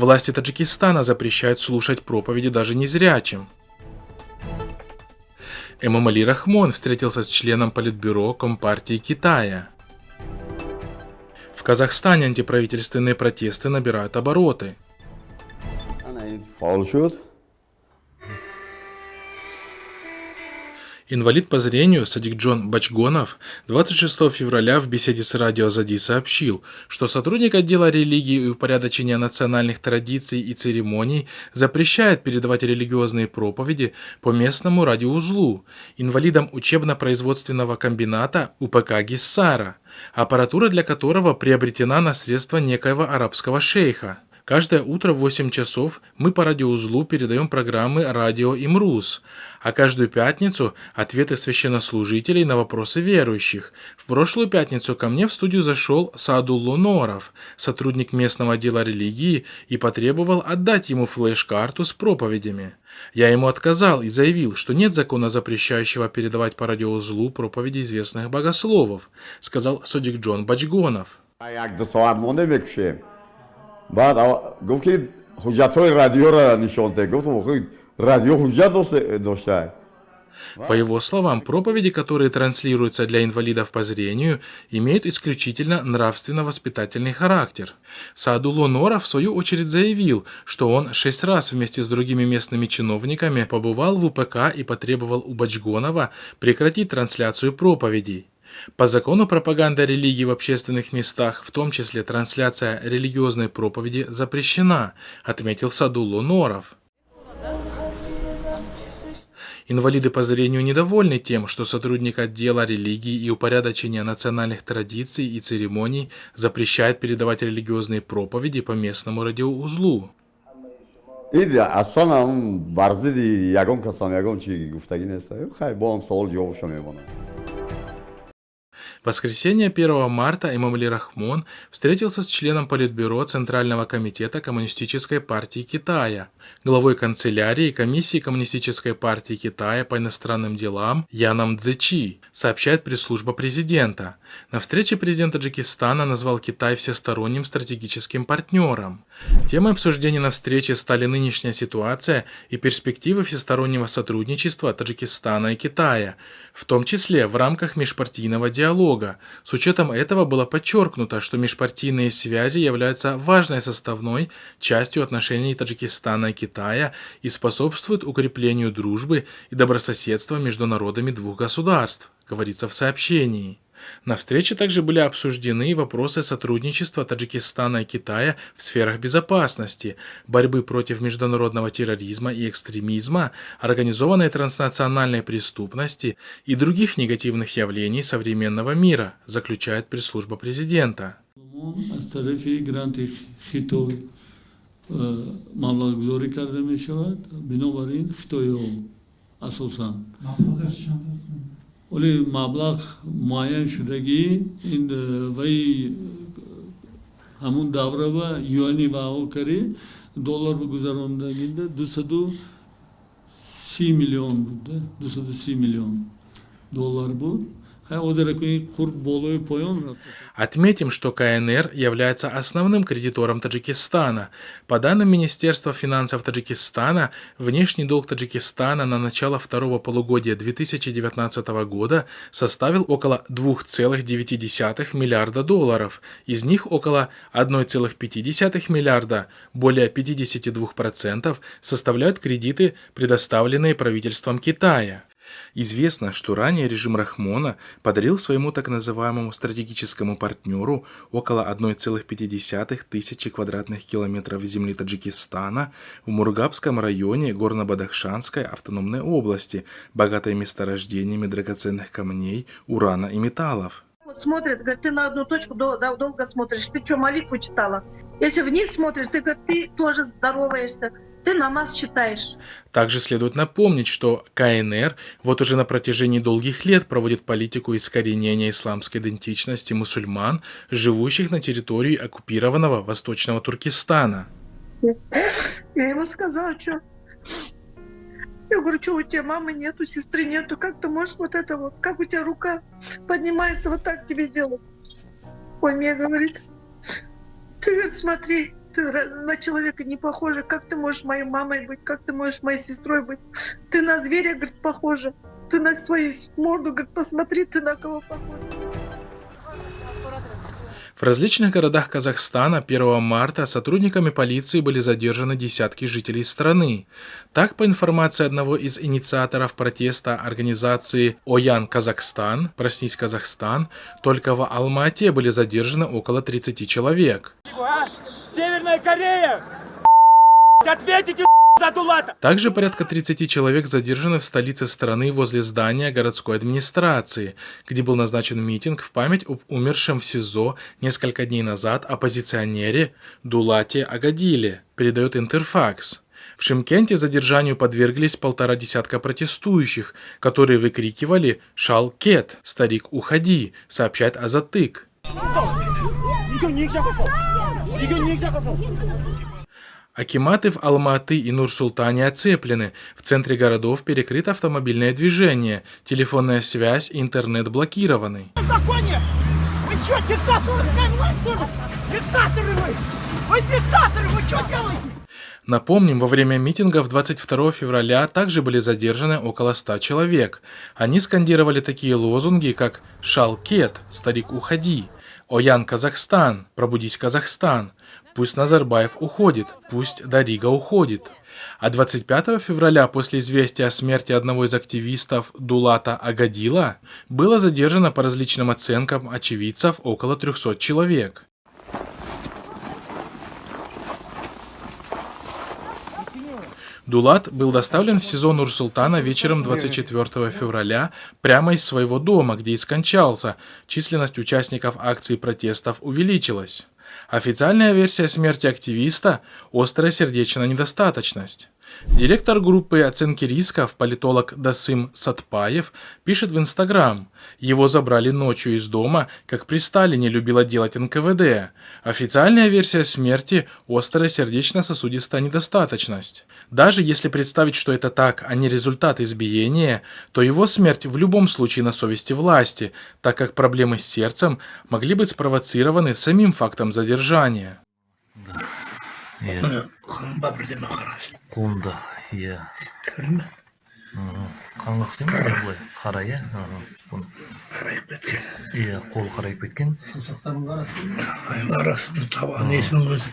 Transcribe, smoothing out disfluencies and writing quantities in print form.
Власти Таджикистана запрещают слушать проповеди даже незрячим. Эмомали Рахмон встретился с членом Политбюро Компартии Китая. В Казахстане антиправительственные протесты набирают обороты. Инвалид по зрению Садикджон Бачгонов 26 февраля в беседе с радио Азади сообщил, что сотрудник отдела религии и упорядочения национальных традиций и церемоний запрещает передавать религиозные проповеди по местному радиоузлу инвалидам учебно-производственного комбината УПК Гиссара, аппаратура для которого приобретена на средства некоего арабского шейха. Каждое утро в 8 часов мы по радиоузлу передаем программы «Радио Имрус», а каждую пятницу ответы священнослужителей на вопросы верующих. В прошлую пятницу ко мне в студию зашел Саадулло Норов, сотрудник местного отдела религии, и потребовал отдать ему флеш-карту с проповедями. Я ему отказал и заявил, что нет закона, запрещающего передавать по радиоузлу проповеди известных богословов, сказал Садикджон Бачгонов. بعد گفت که حجت‌های رادیو را نشون داد. گفت رادیو حجت داشته. По его словам, проповеди, которые транслируются для инвалидов по зрению, имеют исключительно нравственно-воспитательный характер. Саадулло Норов в свою очередь заявил, что он 6 раз вместе с другими местными чиновниками побывал в УПК и потребовал у Бачгонова прекратить трансляцию проповедей. По закону пропаганда религии в общественных местах, в том числе трансляция религиозной проповеди, запрещена, отметил Саадулло Норов. Инвалиды по зрению недовольны тем, что сотрудник отдела религии и упорядочения национальных традиций и церемоний запрещает передавать религиозные проповеди по местному радиоузлу. В воскресенье 1 марта Эмомали Рахмон встретился с членом Политбюро Центрального комитета Коммунистической партии Китая, главой канцелярии Комиссии Коммунистической партии Китая по иностранным делам Яном Цзечи, сообщает пресс-служба президента. На встрече президент Таджикистана назвал Китай всесторонним стратегическим партнером. Темой обсуждения на встрече стали нынешняя ситуация и перспективы всестороннего сотрудничества Таджикистана и Китая, в том числе в рамках межпартийного диалога. С учетом этого было подчеркнуто, что межпартийные связи являются важной составной частью отношений Таджикистана и Китая и способствуют укреплению дружбы и добрососедства между народами двух государств, говорится в сообщении. На встрече также были обсуждены вопросы сотрудничества Таджикистана и Китая в сферах безопасности, борьбы против международного терроризма и экстремизма, организованной транснациональной преступности и других негативных явлений современного мира, заключает пресс-служба президента. ولی مبلغ معین شدگی این وی همون دوره و یوانی و او کری دلار بگذاروندگی 230 milyon بوده 230 milyon dolar bu. Отметим, что КНР является основным кредитором Таджикистана. По данным Министерства финансов Таджикистана, внешний долг Таджикистана на начало второго полугодия 2019 года составил около 2,9 миллиарда долларов. Из них около 1,5 миллиарда, более 52%, составляют кредиты, предоставленные правительством Китая. Известно, что ранее режим Рахмона подарил своему так называемому стратегическому партнеру около 1,5 тысячи квадратных километров земли Таджикистана в Мургабском районе Горно-Бадахшанской автономной области, богатой месторождениями драгоценных камней, урана и металлов. Вот смотрит, говорит, ты на одну точку долго смотришь, ты что, молитву читала? Если вниз смотришь, ты, говорит, ты тоже здороваешься. Ты намаз читаешь. Также следует напомнить, что КНР вот уже на протяжении долгих лет проводит политику искоренения исламской идентичности мусульман, живущих на территории оккупированного Восточного Туркестана. Я ему сказала, что... Я говорю, что у тебя мамы нету, сестры нету, как ты можешь вот это вот, как у тебя рука поднимается, вот так тебе делать? Он мне говорит, ты, говорит, смотри, ты на человека не похожа, как ты можешь моей мамой быть, как ты можешь моей сестрой быть, ты на зверя, говорит, похожа, ты на свою морду, говорит, посмотри, ты на кого похожа. В различных городах Казахстана 1 марта сотрудниками полиции были задержаны десятки жителей страны. Так, по информации одного из инициаторов протеста организации «Оян Казахстан», «Проснись, Казахстан», только в Алма-Ате были задержаны около 30 человек. Северная Корея! Ответите за Дулата! Также порядка 30 человек задержаны в столице страны возле здания городской администрации, где был назначен митинг в память об умершем в СИЗО несколько дней назад оппозиционере Дулате Агадиле, передает Интерфакс. В Шымкенте задержанию подверглись 1,5 десятка протестующих, которые выкрикивали «Шалкет! Старик, уходи!», сообщает Азаттык. Акиматы в Алма-Аты и Нур-Султане оцеплены. В центре городов перекрыто автомобильное движение, телефонная связь и интернет блокированы. Вы что, диктаторы? Диктаторы вы! Вы диктаторы, вы что делаете? Напомним, во время митингов 22 февраля также были задержаны около 100 человек. Они скандировали такие лозунги, как «Шалкет! Старик, уходи!», «Оян Казахстан! Пробудись, Казахстан!», «Пусть Назарбаев уходит! Пусть Дарига уходит!». А 25 февраля после известия о смерти одного из активистов Дулата Агадила было задержано по различным оценкам очевидцев около 300 человек. Дулат был доставлен в СИЗО Нур-Султана вечером 24 февраля прямо из своего дома, где и скончался. Численность участников акций протестов увеличилась. Официальная версия смерти активиста – острая сердечная недостаточность. Директор группы оценки рисков, политолог Дасым Сатпаев, пишет в Инстаграм: его забрали ночью из дома, как при Сталине любила делать НКВД. Официальная версия смерти – острая сердечно-сосудистая недостаточность. Даже если представить, что это так, а не результат избиения, то его смерть в любом случае на совести власти, так как проблемы с сердцем могли быть спровоцированы самим фактом задержания. Кунда, я. Қаңлық істемей былай қара, иә? Иә, қол қарайып кеткен. Саусақтарының арасы табан несінің өзі.